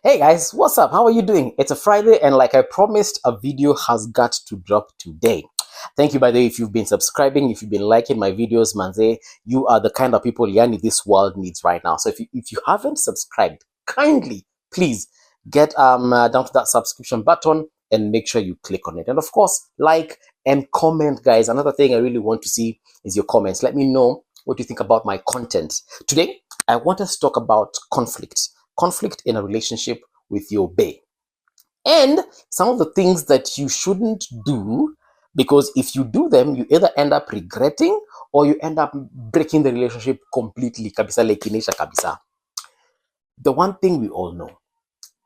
Hey guys, what's up? How are you doing? It's a Friday, and like I promised, a video has got to drop today. Thank you, by the way, if you've been subscribing, if you've been liking my videos, manze, you are the kind of people Yani this world needs right now. So if you haven't subscribed, kindly, please get down to that subscription button and make sure you click on it. And of course, like and comment, guys. Another thing I really want to see is your comments. Let me know what you think about my content. Today, I want us to talk about conflict in a relationship with your bae, and some of the things that you shouldn't do, because if you do them, you either end up regretting or you end up breaking the relationship completely kabisa, like inesha kabisa. The one thing we all know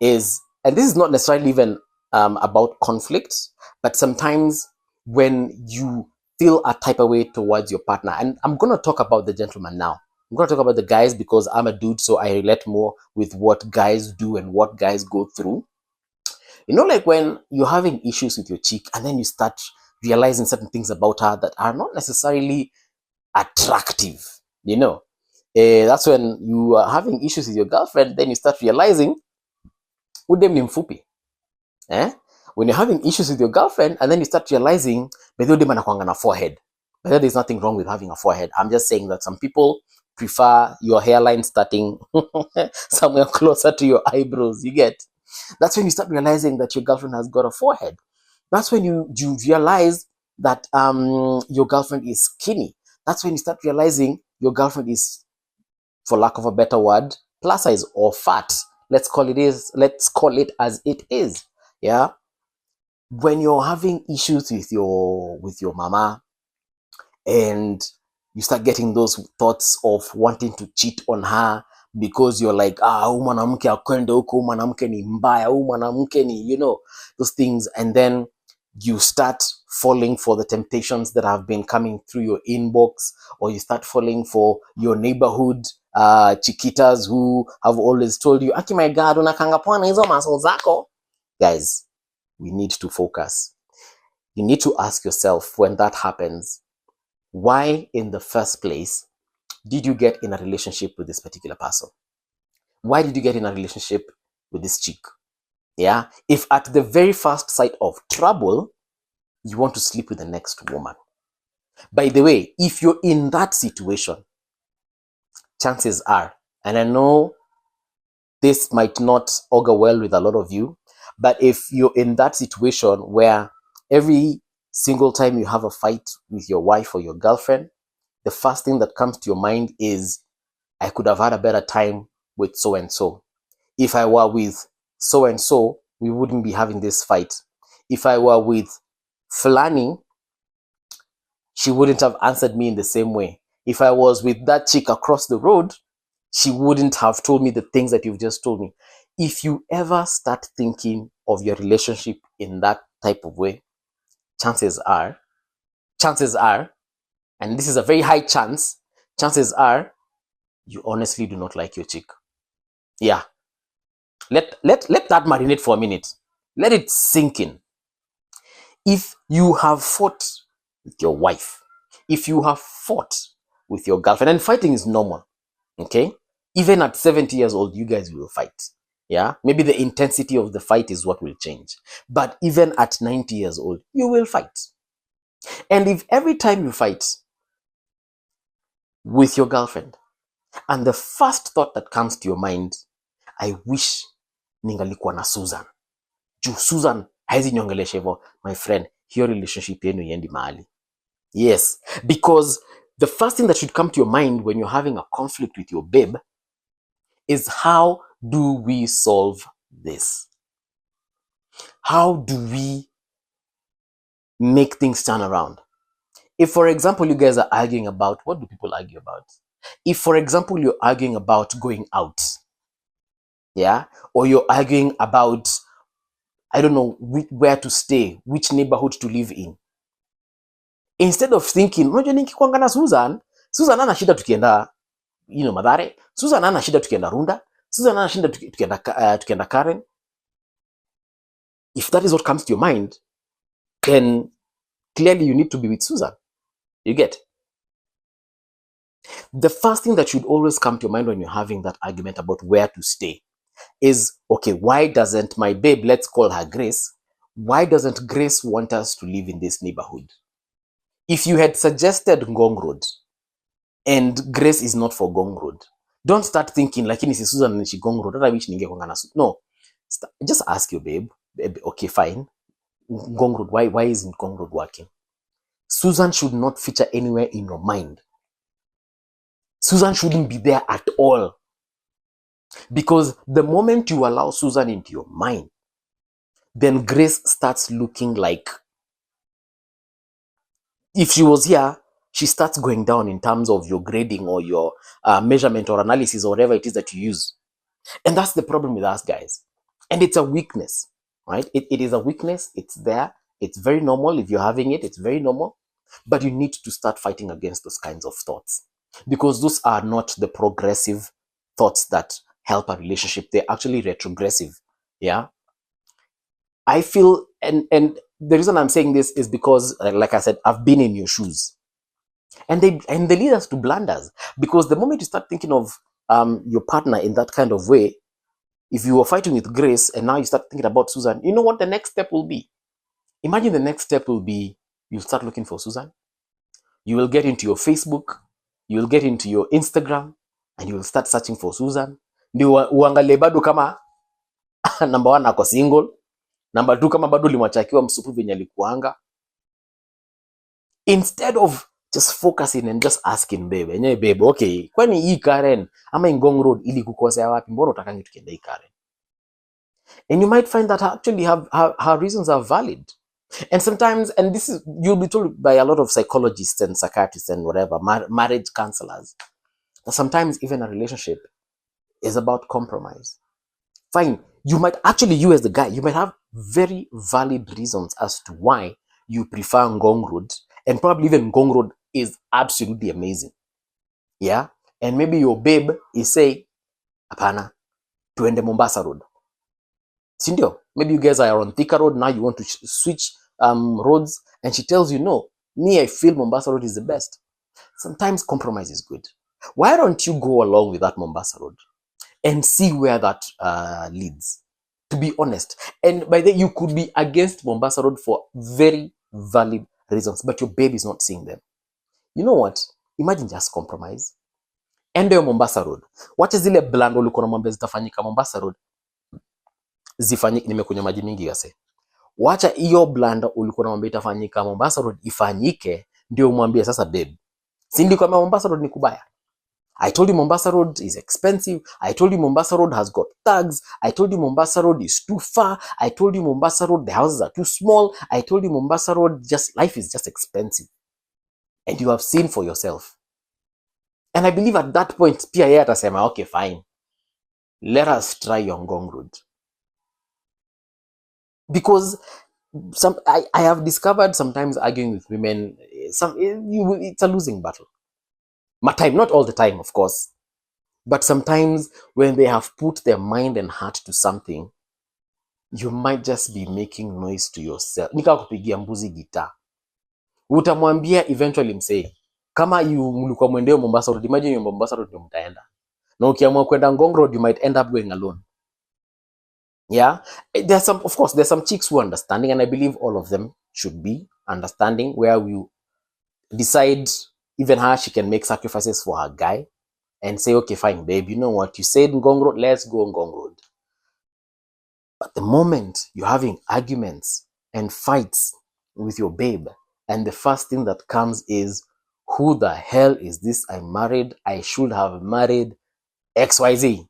is, and this is not necessarily even about conflict, but sometimes when you feel a type of way towards your partner, and I'm going to talk about the gentleman now. I'm going to talk about the guys because I'm a dude, so I relate more with what guys do and what guys go through. You know, like when you're having issues with your chick and then you start realizing certain things about her that are not necessarily attractive, you know. That's when you are having issues with your girlfriend, then you start realizing, udem ni mfupi. When you're having issues with your girlfriend and then you start realizing, udem anakuanga na forehead. But there's nothing wrong with having a forehead. I'm just saying that some people prefer your hairline starting somewhere closer to your eyebrows. You get? That's when you start realizing that your girlfriend has got a forehead. That's when you realize that your girlfriend is skinny. That's when you start realizing your girlfriend is, for lack of a better word, plus size or fat. Let's call it as it is. Yeah. When you're having issues with your mama and you start getting those thoughts of wanting to cheat on her because you're like, huyu mwanamke akwende huko, huyu mwanamke ni mbaya, huyu mwanamke ni, you know, those things. And then you start falling for the temptations that have been coming through your inbox, or you start falling for your neighborhood chiquitas who have always told you, aki, my God, unakanga pwana hizo muscles zako. Guys, we need to focus. You need to ask yourself, when that happens, why in the first place did you get in a relationship with this particular person? Why did you get in a relationship with this chick? Yeah. If at the very first sight of trouble, you want to sleep with the next woman. By the way, if you're in that situation, chances are, and I know this might not augur well with a lot of you, but if you're in that situation where every single time you have a fight with your wife or your girlfriend, the first thing that comes to your mind is, I could have had a better time with so-and-so. If I were with so-and-so, we wouldn't be having this fight. If I were with Fulani, she wouldn't have answered me in the same way. If I was with that chick across the road, she wouldn't have told me the things that you've just told me. If you ever start thinking of your relationship in that type of way, chances are, and this is a very high chance, chances are you honestly do not like your chick. Yeah. Let that marinate for a minute. Let it sink in. If you have fought with your wife, if you have fought with your girlfriend, and fighting is normal, okay? Even at 70 years old, you guys will fight. Yeah, maybe the intensity of the fight is what will change. But even at 90 years old, you will fight. And if every time you fight with your girlfriend, and the first thought that comes to your mind, I wish ningalikuwa na Susan. Juu Susan haizi niongelesha hivyo, my friend, hiyo relationship yenu iendi mahali. Yes, because the first thing that should come to your mind when you're having a conflict with your babe is, how do we solve this? How do we make things turn around? If, for example, you guys are arguing about, what do people argue about? If, for example, you're arguing about going out, yeah, or you're arguing about, I don't know, where to stay, which neighborhood to live in, instead of thinking, unajua nikikwanga na Susan ana shida tukienda, you know, Mathare, Susan ana shida tukienda Runda, Susan ana shida tukienda Karen. If that is what comes to your mind, then clearly you need to be with Susan. You get? The first thing that should always come to your mind when you're having that argument about where to stay is, okay, why doesn't my babe, let's call her Grace, why doesn't Grace want us to live in this neighborhood? If you had suggested Ngong Road and Grace is not for Ngong Road, don't start thinking like in Susan and she Ngong Road. No, just ask your babe, okay, fine, Ngong Road, why isn't Ngong Road working? Susan should not feature anywhere in your mind. Susan shouldn't be there at all. Because the moment you allow Susan into your mind, then Grace starts looking like, if she was here, she starts going down in terms of your grading or your measurement or analysis or whatever it is that you use. And that's the problem with us guys. And it's a weakness, right? It is a weakness. It's there. It's very normal. If you're having it, it's very normal. But you need to start fighting against those kinds of thoughts, because those are not the progressive thoughts that help a relationship. They're actually retrogressive. Yeah. I feel, and the reason I'm saying this is because, like I said, I've been in your shoes. And they lead us to blunders. Because the moment you start thinking of your partner in that kind of way, if you were fighting with Grace and now you start thinking about Susan, you know what the next step will be? Imagine the next step will be, you'll start looking for Susan. You will get into your Facebook, you will get into your Instagram, and you will start searching for Susan. Ndio uangalie bado kama number 1 ako single, number 2 kama bado limwachakiwa msupu venye alikuanga. Instead of just focusing and just asking babe, enyewe babe, okay, kwani hii Karen ama Ngong Road ili kukosea wapi? Mbona utakangi tukienda hii Karen? And you might find that actually her reasons are valid. And sometimes, and this is, you'll be told by a lot of psychologists and psychiatrists and whatever, marriage counselors, that sometimes even a relationship is about compromise. Fine, you might actually, you as the guy, you might have very valid reasons as to why you prefer Ngong Road, and probably even Ngong Road is absolutely amazing. Yeah? And maybe your babe is saying, apana, tuende Mombasa Road. Sindio? Maybe you guys are on Thika Road, now you want to switch roads, and she tells you, no, me, I feel Mombasa Road is the best. Sometimes compromise is good. Why don't you go along with that Mombasa Road and see where that leads? To be honest. And by the way, you could be against Mombasa Road for very valid reasons, but your babe is not seeing them. You know what? Imagine just compromise. Ende Mombasa Road. Wacha zile blando ulikuwa unamwambia zitafanyika Mombasa Road zifanyike. Nimekunywa maji mingi yase. Wacha hiyo blanda ulikuwa unamwambia itafanyika Mombasa Road ifanyike, ndio umwambie sasa babe, si nilikwambia Mombasa Road ni kubaya? I told you Mombasa Road is expensive. I told you Mombasa Road has got thugs. I told you Mombasa Road is too far. I told you Mombasa Road, the houses are too small. I told you Mombasa Road, life is just expensive. And you have seen for yourself. And I believe at that point, pia yeye atasema, okay, fine. Let us try your Ngong Road. Because I have discovered sometimes arguing with women, it's a losing battle. My time, not all the time, of course. But sometimes when they have put their mind and heart to something, you might just be making noise to yourself. Nika kupigia mbuzi gitaa. Utamwambia eventually msee, kama mlikuwa mwendeo Mombasa Road, imagine you Mombasa Road ndio mtaenda. Na ukiamua kwenda Ngong Road, you might end up going alone. Yeah? There's some chicks who are understanding, and I believe all of them should be understanding, where we decide, even her, she can make sacrifices for her guy and say, okay, fine, babe, you know what? You said Ngong Road, let's go Ngong Road. But the moment you're having arguments and fights with your babe, and the first thing that comes is, who the hell is this I married? I should have married XYZ.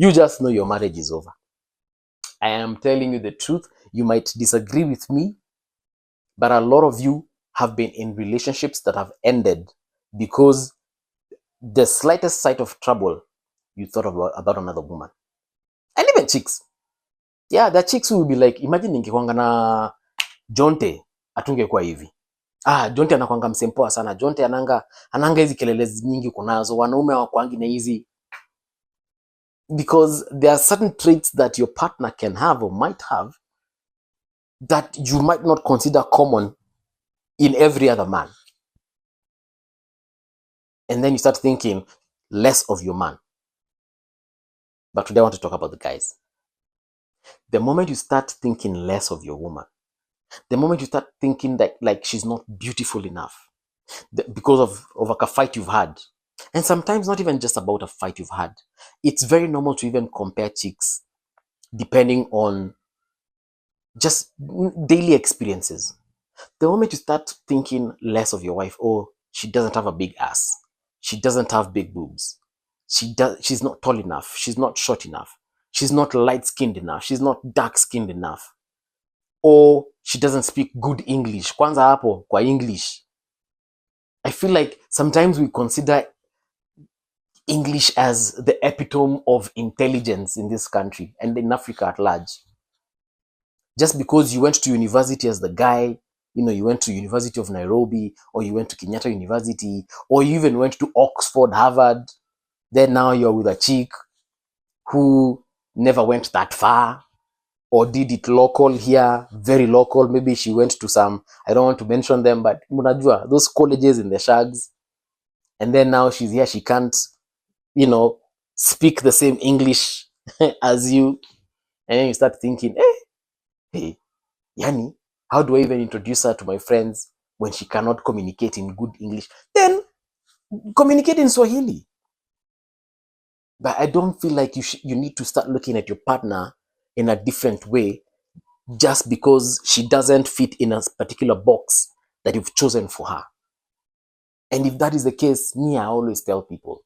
You just know your marriage is over. I am telling you the truth. You might disagree with me, but a lot of you have been in relationships that have ended because the slightest sight of trouble, you thought about another woman. And even chicks. Yeah, the chicks who will be like, imagine ningekwanga na Jonte, atungekuwa hivi. Jonte anakwanga msempoa sana. Jonte ananga hizi kelele nyingi kunazo. Wanaume hawakwangi na hizi. Because there are certain traits that your partner can have or might have that you might not consider common in every other man. And then you start thinking less of your man. But today I want to talk about the guys. The moment you start thinking less of your woman, the moment you start thinking that like she's not beautiful enough because of like a fight you've had, and sometimes not even just about a fight you've had, it's very normal to even compare chicks depending on just daily experiences. The moment you start thinking less of your wife, oh, she doesn't have a big ass, she doesn't have big boobs, she's not tall enough, she's not short enough, she's not light skinned enough, she's not dark skinned enough, or she doesn't speak good English. Kwanza hapo kwa English, I feel like sometimes we consider English as the epitome of intelligence in this country and in Africa at large. Just because you went to university as the guy, you went to University of Nairobi, or you went to Kenyatta University, or you even went to Oxford, Harvard, then now you're with a chick who never went that far, or did it local here, very local. Maybe she went to some, I don't want to mention them, but munajua, those colleges in the shags. And then now she's here, she can't, speak the same English as you. And then you start thinking, hey, Yani, how do I even introduce her to my friends when she cannot communicate in good English? Then communicate in Swahili. But I don't feel like you need to start looking at your partner in a different way just because she doesn't fit in a particular box that you've chosen for her. And if that is the case, I always tell people,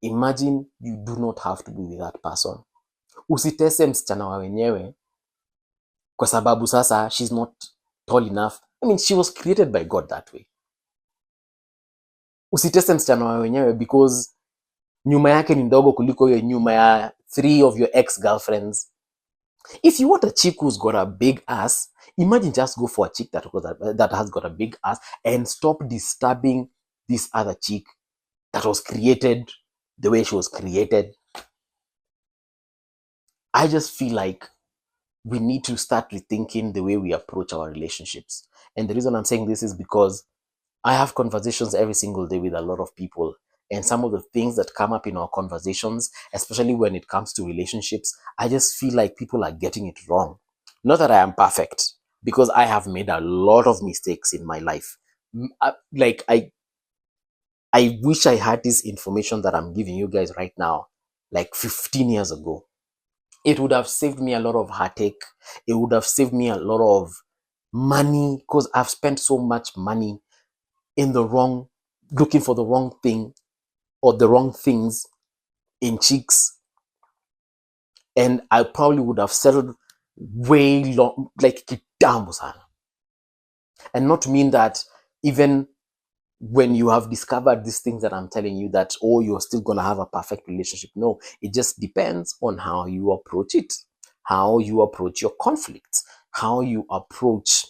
imagine you do not have to be with that person. Usitese msichana wa wenyewe kwa sababu sasa she's not tall enough. I mean, she was created by God that way. Usitese msichana wa wenyewe because nyuma yake ni ndogo kuliko hiyo nyuma ya 3 of your ex-girlfriends. If you want a chick who's got a big ass, imagine just go for a chick that has got a big ass and stop disturbing this other chick that was created the way she was created. I just feel like we need to start rethinking the way we approach our relationships. And the reason I'm saying this is because I have conversations every single day with a lot of people. And some of the things that come up in our conversations, especially when it comes to relationships, I just feel like people are getting it wrong. Not that I am perfect, because I have made a lot of mistakes in my life. I wish I had this information that I'm giving you guys right now, like 15 years ago. It would have saved me a lot of heartache. It would have saved me a lot of money, because I've spent so much money looking for the wrong thing or the wrong things in chicks. And I probably would have settled way long, like kitambo sana. And not to mean that even when you have discovered these things that I'm telling you that, oh, you're still going to have a perfect relationship. No, it just depends on how you approach it, how you approach your conflicts, how you approach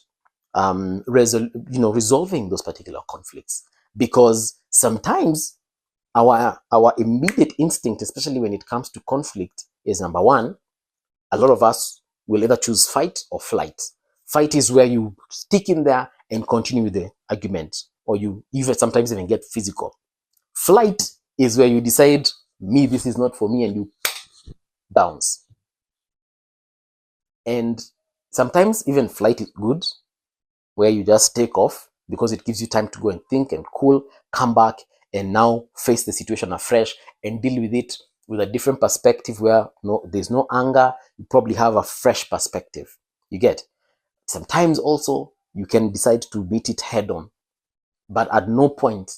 resolving those particular conflicts. Because sometimes our immediate instinct, especially when it comes to conflict, is number one, a lot of us will either choose fight or flight. Fight is where you stick in there and continue with the argument, or you sometimes even get physical. Flight is where you decide, this is not for me, and you bounce. And sometimes even flight is good, where you just take off because it gives you time to go and think and cool, come back, and now face the situation afresh and deal with it with a different perspective where there's no anger. You probably have a fresh perspective. You get? Sometimes also you can decide to meet it head on. But at no point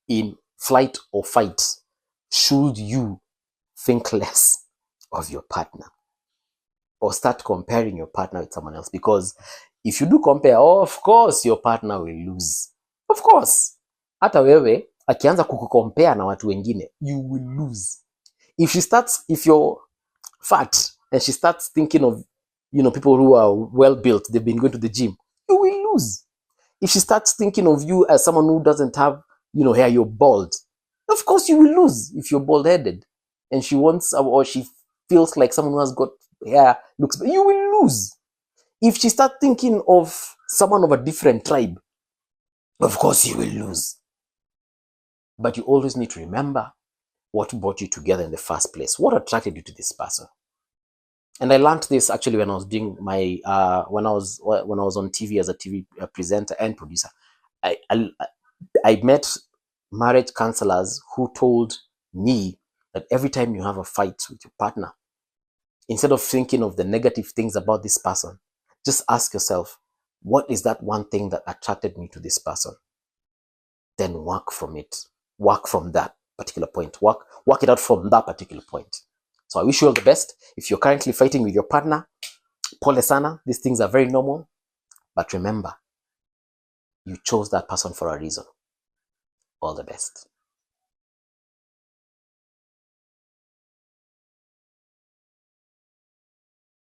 in flight or fight should you think less of your partner or start comparing your partner with someone else. Because if you do compare, of course your partner will lose. Of course. Hata wewe akianza kukucompare na watu wengine, you will lose. If you're fat and she starts thinking of people who are well built, they've been going to the gym, you will lose. If she starts thinking of you as someone who doesn't have hair, you're bald, of course you will lose. If you're bald-headed and she wants, or she feels like someone who has got hair looks, you will lose. If she starts thinking of someone of a different tribe, of course you will lose. But you always need to remember what brought you together in the first place? What attracted you to this person? And I learned this actually when I was doing my when I was on TV as a TV presenter and producer. I met marriage counselors who told me that every time you have a fight with your partner, instead of thinking of the negative things about this person, just ask yourself, what is that one thing that attracted me to this person? Then work from it. Work from that particular point. Work it out from that particular point. So I wish you all the best. If you're currently fighting with your partner, pole sana. These things are very normal. But remember, you chose that person for a reason. All the best.